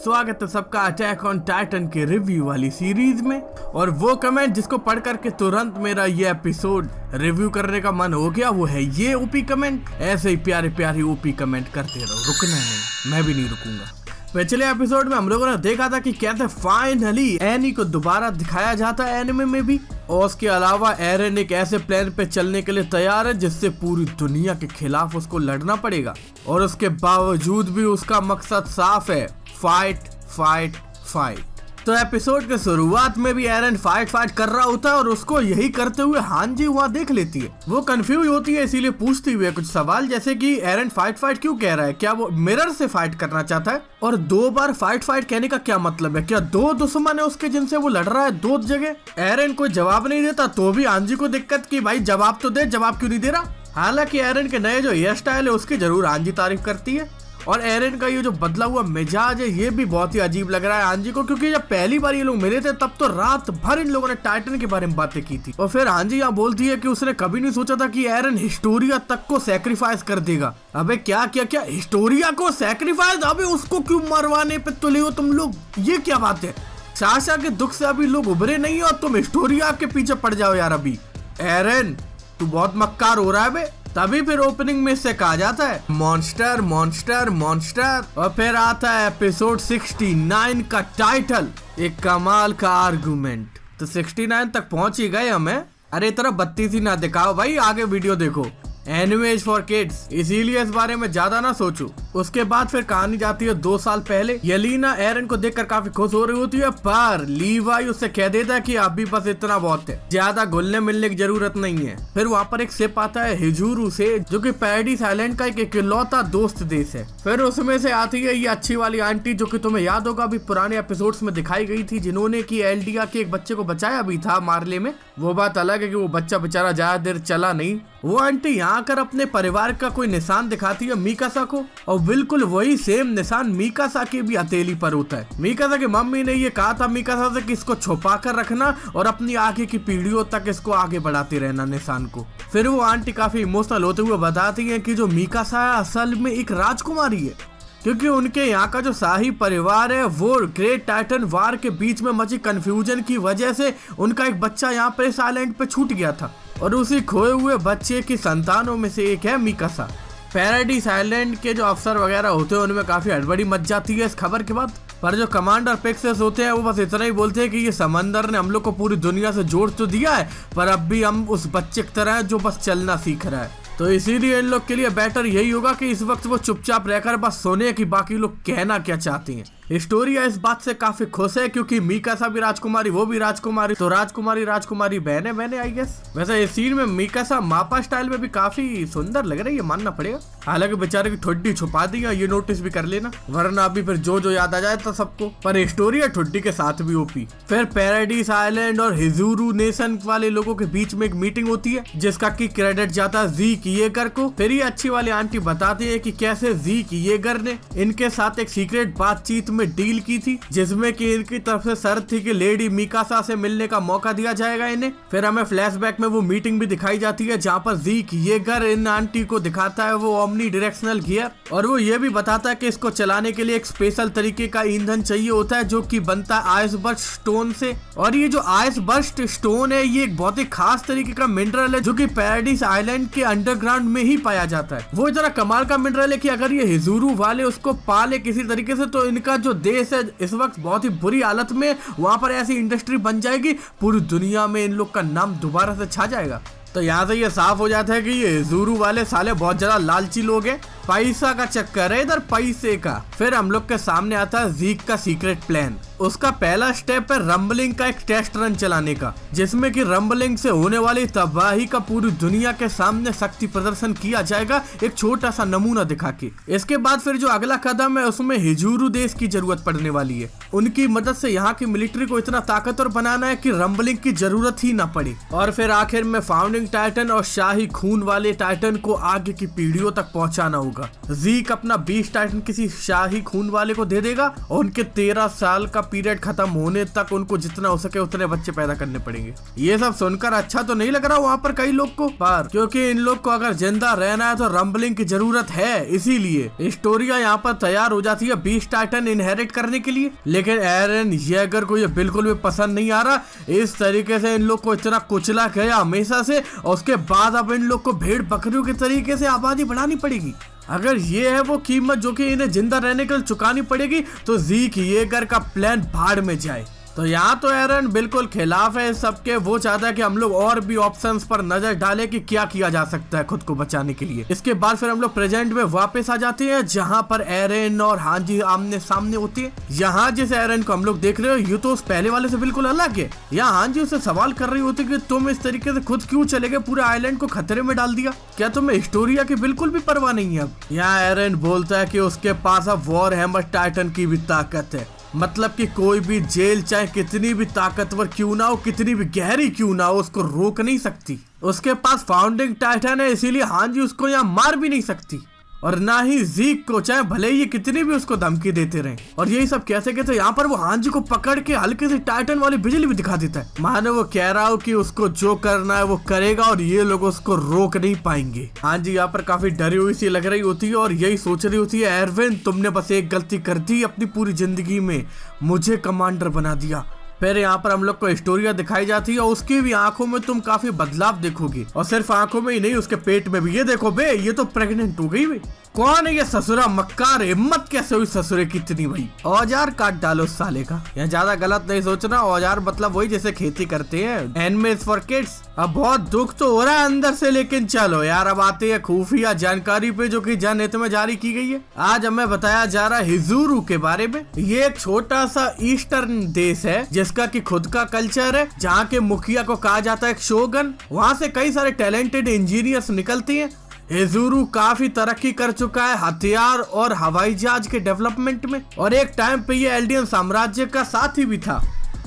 स्वागत है सबका अटैक ऑन टाइटन के रिव्यू वाली सीरीज में। और वो कमेंट जिसको पढ़ करके तुरंत मेरा ये एपिसोड रिव्यू करने का मन हो गया वो है ये ओपी कमेंट। ऐसे ही प्यारे प्यारे ओपी कमेंट करते रहो, रुकना नहीं, मैं भी नहीं रुकूंगा। पिछले एपिसोड में हम लोगों ने देखा था कि कैसे फाइनली एनी को दोबारा दिखाया जाता है एनिमे में भी, और उसके अलावा एरन एक ऐसे प्लान पे चलने के लिए तैयार है जिससे पूरी दुनिया के खिलाफ उसको लड़ना पड़ेगा। और उसके बावजूद भी उसका मकसद साफ है, फाइट फाइट फाइट। तो एपिसोड के शुरुआत में भी एरन फाइट कर रहा होता है और उसको यही करते हुए हांजी वहाँ देख लेती है। वो कंफ्यूज होती है, इसीलिए पूछती हुई कुछ सवाल जैसे कि एरन फाइट क्यों कह रहा है, क्या वो मिरर से फाइट करना चाहता है, और 2 बार फाइट कहने का क्या मतलब है, क्या 2 दुश्मन है उसके जिनसे वो लड़ रहा है 2 जगह। एरन कोई जवाब नहीं देता तो भी हांजी को दिक्कत की भाई जवाब तो दे, जवाब क्यों नहीं दे रहा। हालांकि एरन के नए जो हेयर स्टाइल है उसकी जरूर हांजी तारीफ करती है, और एरन का ये जो बदला हुआ मिजाज है ये भी बहुत ही अजीब लग रहा है हांजी को, क्योंकि जब पहली बार ये लोग मिले थे तब तो रात भर इन लोगों ने टाइटन के बारे में बातें की थी। और फिर हांजी यहाँ बोलती है कि उसने कभी नहीं सोचा था कि एरन हिस्टोरिया तक को सैक्रिफाइस कर देगा। अबे क्या हिस्टोरिया को सैक्रिफाइस, अबे उसको क्यों मरवाने पे तुले हो तुम लोग, ये क्या बात है। साशा के दुख से अभी लोग उभरे नहीं और तुम हिस्टोरिया के पीछे पड़ जाओ यार। अभी एरन तू बहुत मक्कार हो रहा है बे। तभी फिर ओपनिंग में से कहा जाता है मॉन्स्टर मॉन्स्टर मॉन्स्टर, और फिर आता है एपिसोड 69 का टाइटल, एक कमाल का आर्गुमेंट। तो 69 तक पहुंच ही गए हमें। अरे तरह 32 ही ना दिखाओ भाई, आगे वीडियो देखो। एनिमेज फॉर किड्स, इसीलिए इस बारे में ज्यादा ना सोचो। उसके बाद फिर कहानी जाती है 2 साल पहले। येलिना एरन को देखकर काफी खुश हो रही होती है, पर लीवाई उससे कह देता है कि अभी बस इतना बहुत है, ज्यादा घुलने मिलने की जरूरत नहीं है। फिर वहाँ पर एक शिप आता है हिजूरू से, जो कि पैराडाइज आइलैंड का एक इकलौता दोस्त देश है। फिर उसमें से आती है ये अच्छी वाली आंटी, जो कि तुम्हें याद होगा अभी पुराने एपिसोड्स में दिखाई गई थी, जिन्होंने की एल्डिया के एक बच्चे को बचाया भी था मारले में। वो बात अलग है कि वो बच्चा बेचारा ज्यादा देर चला नहीं। वो आंटी यहाँ आकर अपने परिवार का कोई निशान दिखाती है मीकासा को, और बिल्कुल वही सेम निशान मीकासा की भी हथेली पर होता है। मीकासा की मम्मी ने ये कहा था मीकासा से कि इसको छुपा कर रखना और अपनी आगे की पीढ़ियों तक इसको आगे बढ़ाते रहना निशान को। फिर वो आंटी काफी इमोशनल होते हुए बताती है कि जो मीकासा है असल में एक राजकुमारी है, क्योंकि उनके यहाँ का जो शाही परिवार है वो ग्रेट टाइटन वार के बीच में मची कंफ्यूजन की वजह से उनका एक बच्चा यहाँ पर इस आइलैंड पे छूट गया था, और उसी खोए हुए बच्चे की संतानों में से एक है मीकासा। पैराडाइज आइलैंड के जो अफसर वगैरह होते हैं उनमें काफी हड़बड़ी मच जाती है इस खबर के बाद, पर जो कमांडर पिक्सेस होते हैं वो बस इतना ही बोलते हैं कि ये समंदर ने हम लोग को पूरी दुनिया से जोड़ तो दिया है, पर अब भी हम उस बच्चे की तरह है जो बस चलना सीख रहा है। तो इसीलिए इन लोग के लिए बेटर यही होगा कि इस वक्त वो चुपचाप रहकर बस सोने की बाकी लोग कहना क्या चाहती हैं। हिस्टोरिया इस बात से काफी खुश है, क्योंकि मीकासा भी राजकुमारी, वो भी राजकुमारी, तो राजकुमारी बहने आई गेस। वैसे इस सीन में मीकासा मापा स्टाइल में भी काफी सुंदर लग रही है, मानना पड़ेगा। हालांकि बेचारे की ठुड्डी छुपा दी है, ये नोटिस भी कर लेना, वरना अभी फिर जो याद आ जाए तो सबको। पर हिस्टोरिया ठुड्डी के साथ भी ओपी। फिर पैराडाइज आइलैंड और हिजूरू नेशन वाले लोगों के बीच में एक मीटिंग होती है जिसका की क्रेडिट जाता है ज़ीक येगर को। फिर ये अच्छी वाली आंटी बताती है कि कैसे ज़ीक येगर ने इनके साथ एक सीक्रेट बातचीत में डील की थी, जिसमें कि इनकी तरफ से शर्त थी कि लेडी मीकासा से मिलने का मौका दिया जाएगा इन्हें। फिर हमें फ्लैशबैक में वो मीटिंग भी दिखाई जाती है जहाँ पर ज़ीक येगर इन आंटी को दिखाता है वो ओमनी डायरेक्शनल गियर, और वो ये भी बताता है कि इसको चलाने के लिए एक स्पेशल तरीके का ईंधन चाहिए होता है जो कि बनता है आइस बर्स्ट स्टोन से। और ये जो आइस बर्स्ट स्टोन है ये एक बहुत ही खास तरीके का मिनरल है जो कि पैराडाइज आइलैंड के अंडरग्राउंड में ही पाया जाता है। वो इतना कमाल का मिनरल है कि अगर ये हिजूरू वाले उसको पाले किसी तरीके से तो इनका जो देश है इस वक्त बहुत ही बुरी हालत में, वहां पर ऐसी इंडस्ट्री बन जाएगी पूरी दुनिया में इन लोग का नाम दोबारा से छा जाएगा। तो यहाँ से ये साफ हो जाता है कि ये हिजूरू वाले साले बहुत ज्यादा लालची लोग हैं, पैसा का चक्कर है इधर, पैसे का। फिर हम लोग के सामने आता है ज़ीक का सीक्रेट प्लान। उसका पहला स्टेप है रंबलिंग का एक टेस्ट रन चलाने का, जिसमें कि रंबलिंग से होने वाली तबाही का पूरी दुनिया के सामने शक्ति प्रदर्शन किया जाएगा एक छोटा सा नमूना दिखा के। इसके बाद फिर जो अगला कदम है उसमें हिजूरू देश की जरूरत पड़ने वाली है। उनकी मदद से यहाँ की मिलिट्री को इतना ताकतवर बनाना है कि रंबलिंग की जरूरत ही ना पड़े। और फिर आखिर में फाउंडिंग टाइटन और शाही खून वाले टाइटन को आगे की पीढ़ियों तक पहुंचाना होगा। होगा। जीक अपना 20 टाइटन किसी शाही खून वाले को दे देगा और उनके 13 साल का पीरियड खत्म होने तक उनको जितना हो सके उतने बच्चे पैदा करने पड़ेंगे। ये सब सुनकर अच्छा तो नहीं लग रहा वहाँ पर कई लोग को, पर क्योंकि इन लोग को अगर जिंदा रहना है तो रंबलिंग की जरूरत है, इसीलिए हिस्टोरिया यहाँ पर तैयार हो जाती है 20 टाइटन इनहेरिट करने के लिए। लेकिन एरन येगर को ये बिल्कुल भी पसंद नहीं आ रहा। इस तरीके से इन लोग को इतना कुचला गया हमेशा से, और उसके बाद अब इन लोग को भेड़ बकरियों के तरीके से आबादी बढ़ानी पड़ेगी। अगर ये है वो कीमत जो कि इन्हें जिंदा रहने के लिए चुकानी पड़ेगी, तो जीक येगर का प्लान भाड़ में जाए। तो यहाँ तो एरन बिल्कुल खिलाफ है सबके। वो चाहता है कि हम लोग और भी ऑप्शंस पर नजर डालें कि क्या किया जा सकता है खुद को बचाने के लिए। इसके बाद फिर हम लोग प्रेजेंट में वापस आ जाते हैं, जहाँ पर एरन और हांजी आमने सामने होती है। यहाँ जिस एरन को हम लोग देख रहे हो ये तो उस पहले वाले से बिल्कुल अलग है। यहाँ हांजी उससे सवाल कर रही होती कि तुम इस तरीके से खुद क्यों चले गए, पूरे आइलैंड को खतरे में डाल दिया, क्या तुम्हें हिस्टोरिया की बिल्कुल भी परवाह नहीं है? अब यहाँ एरन बोलता है कि उसके पास अब वॉर हैमर टाइटन की भी ताकत है। मतलब कि कोई भी जेल चाहे कितनी भी ताकतवर क्यों ना हो, कितनी भी गहरी क्यों ना हो, उसको रोक नहीं सकती। उसके पास फाउंडिंग टाइटन है, इसीलिए हांजी उसको यहाँ मार भी नहीं सकती, और ना ही जीक को, चाहे भले ही ये कितनी भी उसको धमकी देते रहे। और यही सब कैसे कैसे यहाँ पर वो हांजी को पकड़ के हल्के से टाइटन वाली बिजली भी दिखा देता है, मानो वो कह रहा हो कि उसको जो करना है वो करेगा और ये लोग उसको रोक नहीं पाएंगे। हांजी यहाँ पर काफी डरी हुई सी लग रही होती है और यही सोच रही होती है, एरविन तुमने बस एक गलती कर दी अपनी पूरी जिंदगी में, मुझे कमांडर बना दिया। फिर यहाँ पर हम लोग को हिस्टोरिया दिखाई जाती है और उसकी भी आंखों में तुम काफी बदलाव देखोगे, और सिर्फ आंखों में ही नहीं उसके पेट में भी। ये देखो बे, ये तो प्रेग्नेंट हो गई बे। कौन है ये ससुरा मक्कार? हिम्मत कैसे हुई ससुरे की इतनी भाई? औजार काट डालो साले का। यहाँ ज्यादा गलत नहीं सोचना, औजार मतलब वही जैसे खेती करते हैं, एनिमेज फॉर किड्स। अब बहुत दुख तो हो रहा है अंदर से, लेकिन चलो यार अब आते हैं खुफिया जानकारी पे जो कि जनहित में जारी की गई है। आज हमें बताया जा रहा है हिजुरु के बारे में। ये एक छोटा सा ईस्टर्न देश है जिसका कि खुद का कल्चर है, जहाँ के मुखिया को कहा जाता है शोगन। वहाँ से कई सारे टैलेंटेड इंजीनियर्स निकलते हैं। हिजुरु काफी तरक्की कर चुका है हथियार और हवाई जहाज के डेवलपमेंट में, और एक टाइम पे ये एल्डियन साम्राज्य का साथी भी था।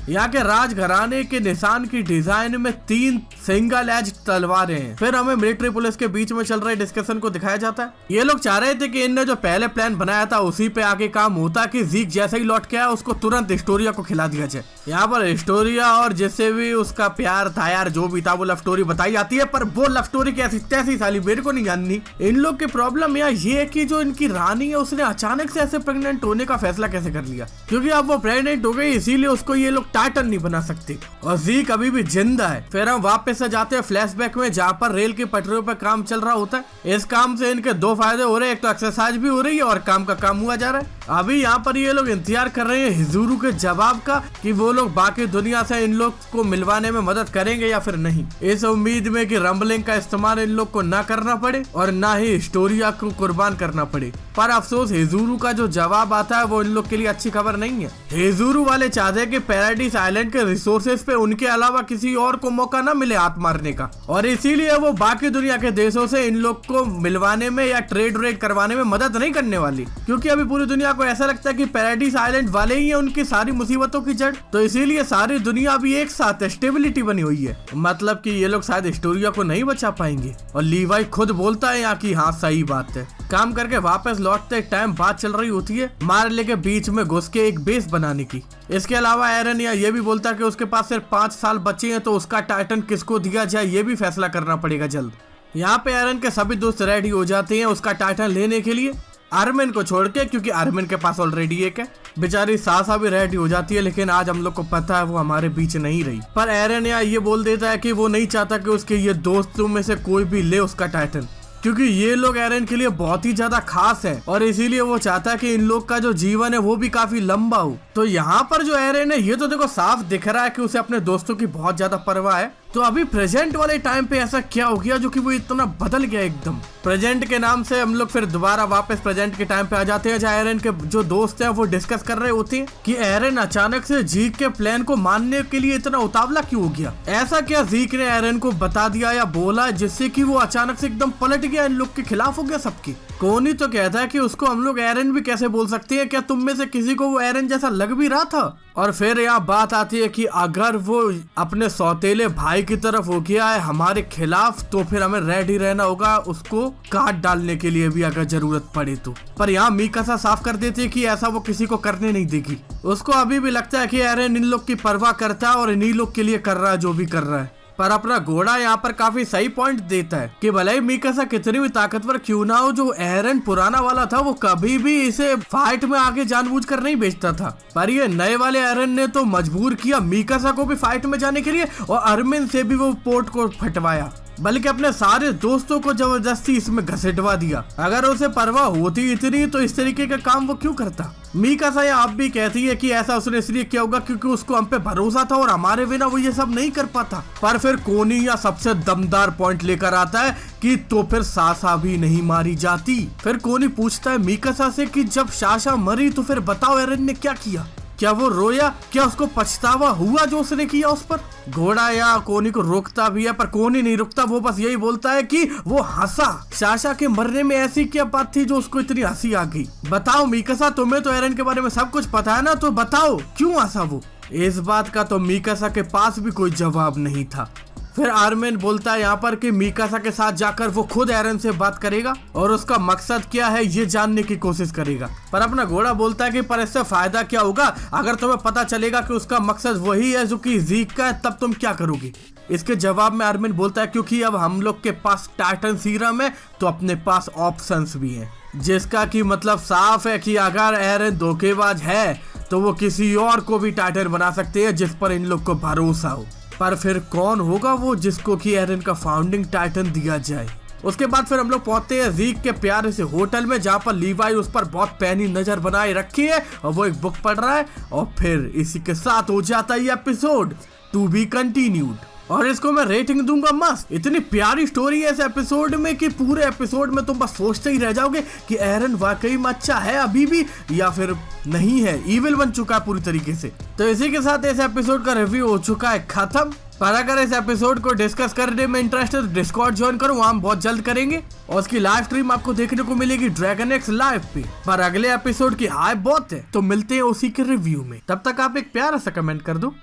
यहाँ के राजघराने के निशान की डिजाइन में 3 सिंगल एज तलवारें हैं। फिर हमें मिलिट्री पुलिस के बीच में चल रहे डिस्कशन को दिखाया जाता है। ये लोग चाह रहे थे कि इनने जो पहले प्लान बनाया था उसी पे आगे काम होता, कि जीक जैसे ही लौट के आया उसको तुरंत हिस्टोरिया को खिला दिया जाए। यहाँ पर हिस्टोरिया और जिससे भी उसका प्यार था यार, जो भी था वो लव स्टोरी बताई जाती है, पर वो लव स्टोरी कैसी तैसी साली मेरे को नहीं जाननी। इन लोग की प्रॉब्लम यहाँ ये है कि जो इनकी रानी है उसने अचानक से ऐसे प्रेग्नेंट होने का फैसला कैसे कर लिया, क्योंकि अब वो प्रेग्नेंट हो गई, इसीलिए उसको ये लोग टाइटन नहीं बना सकते, और जीक अभी भी जिंदा है। फिर हम वापस से जाते हैं फ्लैशबैक में, जहाँ पर रेल की पटरियों पर काम चल रहा होता है। इस काम से इनके 2 फायदे हो रहे हैं, एक तो एक्सरसाइज भी हो रही है और काम का काम हुआ जा रहा है। अभी यहाँ पर ये लोग इंतजार कर रहे हैं हिजुरु के जवाब का, कि वो लोग बाकी दुनिया से इन लोग को मिलवाने में मदद करेंगे या फिर नहीं, इस उम्मीद में कि रंबलिंग का इस्तेमाल इन लोग को ना करना पड़े और ना ही हिस्टोरिया को कुर्बान करना पड़े। पर अफसोस हिजुरु का जो जवाब आता है वो इन लोग के लिए अच्छी खबर नहीं है। हिजुरु वाले चाहते हैं कि पैराडाइज आइलैंड के रिसोर्सेज पे उनके अलावा किसी और को मौका न मिले हाथ मारने का, और इसीलिए वो बाकी दुनिया के देशों से इन लोग को मिलवाने में या ट्रेड व्रेड करवाने में मदद नहीं करने वाली, क्योंकि अभी पूरी दुनिया को ऐसा लगता है कि पैराडाइज आइलैंड वाले ही है उनकी सारी मुसीबतों की जड़। तो इसीलिए सारी दुनिया भी एक साथ है, स्टेबिलिटी बनी हुई है। मतलब कि ये लोग शायद हिस्टोरिया को नहीं बचा पाएंगे, और लीवाई खुद बोलता है यहाँ की हाँ सही बात है। काम करके वापस लौटते टाइम बात चल रही होती है मार्ले के बीच में घुस के एक बेस बनाने की। इसके अलावा एरन ये भी बोलता है कि उसके पास सिर्फ 5 साल बचे हैं, तो उसका टाइटन किसको दिया जाए ये भी फैसला करना पड़ेगा जल्द। यहाँ पे एरन के सभी दोस्त रेडी हो जाते हैं उसका टाइटन लेने के लिए, आर्मिन को छोड़ के, क्योंकि आर्मिन के पास ऑलरेडी एक है। बेचारी सासा भी रेडी हो जाती है, लेकिन आज हम लोग को पता है वो हमारे बीच नहीं रही। पर एरन ये बोल देता है कि वो नहीं चाहता कि उसके ये दोस्तों में से कोई भी ले उसका टाइटन, क्योंकि ये लोग एरन के लिए बहुत ही ज्यादा खास है, और इसीलिए वो चाहता है कि इन लोग का जो जीवन है वो भी काफी लंबा हो। तो यहाँ पर जो एरन है ये तो देखो साफ दिख रहा है कि उसे अपने दोस्तों की बहुत ज्यादा परवाह है। तो अभी प्रेजेंट वाले टाइम पे ऐसा क्या हो गया जो कि वो इतना बदल गया एकदम। प्रेजेंट के नाम से हम लोग फिर दोबारा वापस प्रेजेंट के टाइम पे आ जाते हैं, जहाँ एरन के जो दोस्त हैं वो डिस्कस कर रहे होते हैं कि एरन अचानक से जीक के प्लान को मानने के लिए इतना उतावला क्यों हो गया। ऐसा क्या जीक ने एरन को बता दिया या बोला जिससे कि वो अचानक से एकदम पलट गया, इन लोग के खिलाफ हो गया सबके। कोनी तो कहता है कि उसको हम लोग एरन भी कैसे बोल सकते हैं, क्या तुम में से किसी को वो एरन जैसा लग भी रहा था। और फिर यहाँ बात आती है कि अगर वो अपने सौतेले भाई की तरफ हो गया है हमारे खिलाफ, तो फिर हमें रेडी रहना होगा उसको काट डालने के लिए भी अगर जरूरत पड़े तो। पर यहाँ मीकासा साफ कर देती है कि ऐसा वो किसी को करने नहीं देगी। उसको अभी भी लगता है कि एरन इन लोग की परवाह करता है और इन्हीं लोग के लिए कर रहा है जो भी कर रहा है। पर अपना घोड़ा यहाँ पर काफी सही पॉइंट देता है कि भले ही मीकासा कितनी भी ताकतवर क्यों ना हो, जो एरन पुराना वाला था वो कभी भी इसे फाइट में आगे जानबूझकर नहीं बेचता था। पर ये नए वाले एरन ने तो मजबूर किया मीकासा को भी फाइट में जाने के लिए, और अरमिन से भी वो पोर्ट को फटवाया, बल्कि अपने सारे दोस्तों को जबरदस्ती इसमें घसीटवा दिया। अगर उसे परवाह होती इतनी तो इस तरीके का काम वो क्यों करता। मीकासा ये आप भी कहती है कि ऐसा उसने इसलिए किया होगा क्योंकि उसको हम पे भरोसा था और हमारे बिना वो ये सब नहीं कर पाता। पर फिर कोनी या सबसे दमदार पॉइंट लेकर आता है कि तो फिर सासा भी नहीं मारी जाती। फिर कोनी पूछता है मीकासा से कि जब सासा मरी तो फिर बताओ एरन ने क्या किया, क्या वो रोया, क्या उसको पछतावा हुआ जो उसने किया उस पर। घोड़ा या कोनी को रोकता भी है पर कोनी नहीं रुकता, वो बस यही बोलता है कि वो हंसा। सासा के मरने में ऐसी क्या बात थी जो उसको इतनी हंसी आ गई। बताओ मीकासा, तुम्हें तो एरन के बारे में सब कुछ पता है ना, तो बताओ क्यों हंसा वो। इस बात का तो मीकासा के पास भी कोई जवाब नहीं था। फिर आर्मिन बोलता है यहाँ पर कि मीकासा के साथ जाकर वो खुद एरन से बात करेगा और उसका मकसद क्या है ये जानने की कोशिश करेगा। पर अपना घोड़ा बोलता है कि पर इससे फायदा क्या होगा, अगर तुम्हें पता चलेगा कि उसका मकसद वही है जो कि ज़ीक का है, तब तुम क्या करोगी। इसके जवाब में आर्मिन बोलता है क्योंकि अब हम लोग के पास टाइटन सीरम है तो अपने पास ऑप्शंस भी हैं, जिसका कि मतलब साफ है कि अगर एरन धोखेबाज है तो वो किसी और को भी टाइटन बना सकते हैं जिस पर इन लोग को भरोसा हो। पर फिर कौन होगा वो जिसको कि एरन का फाउंडिंग टाइटन दिया जाए। उसके बाद फिर हम लोग पहुंचते हैं ज़ीक के प्यारे से होटल में, जहाँ पर लीवाई उस पर बहुत पैनी नजर बनाए रखी है और वो एक बुक पढ़ रहा है। और फिर इसी के साथ हो जाता है एपिसोड टू बी कंटिन्यूड। और इसको मैं रेटिंग दूंगा मस्त। इतनी प्यारी स्टोरी है इस एपिसोड में कि पूरे एपिसोड में तुम बस सोचते ही रह जाओगे कि एरन वाकई में अच्छा है अभी भी या फिर नहीं है, इविल बन चुका है पूरी तरीके से। तो इसी के साथ इस एपिसोड का रिव्यू हो चुका है खत्म। पर अगर इस एपिसोड को डिस्कस करने में इंटरेस्ट है तो डिस्कॉर्ड ज्वाइन करो, वहाँ हम बहुत जल्द करेंगे और उसकी लाइव स्ट्रीम आपको देखने को मिलेगी ड्रैगन एक्स लाइव पे। पर अगले एपिसोड की हाइप बहुत है, तो मिलते हैं उसी के रिव्यू में। तब तक आप एक प्यारा सा कमेंट कर दो।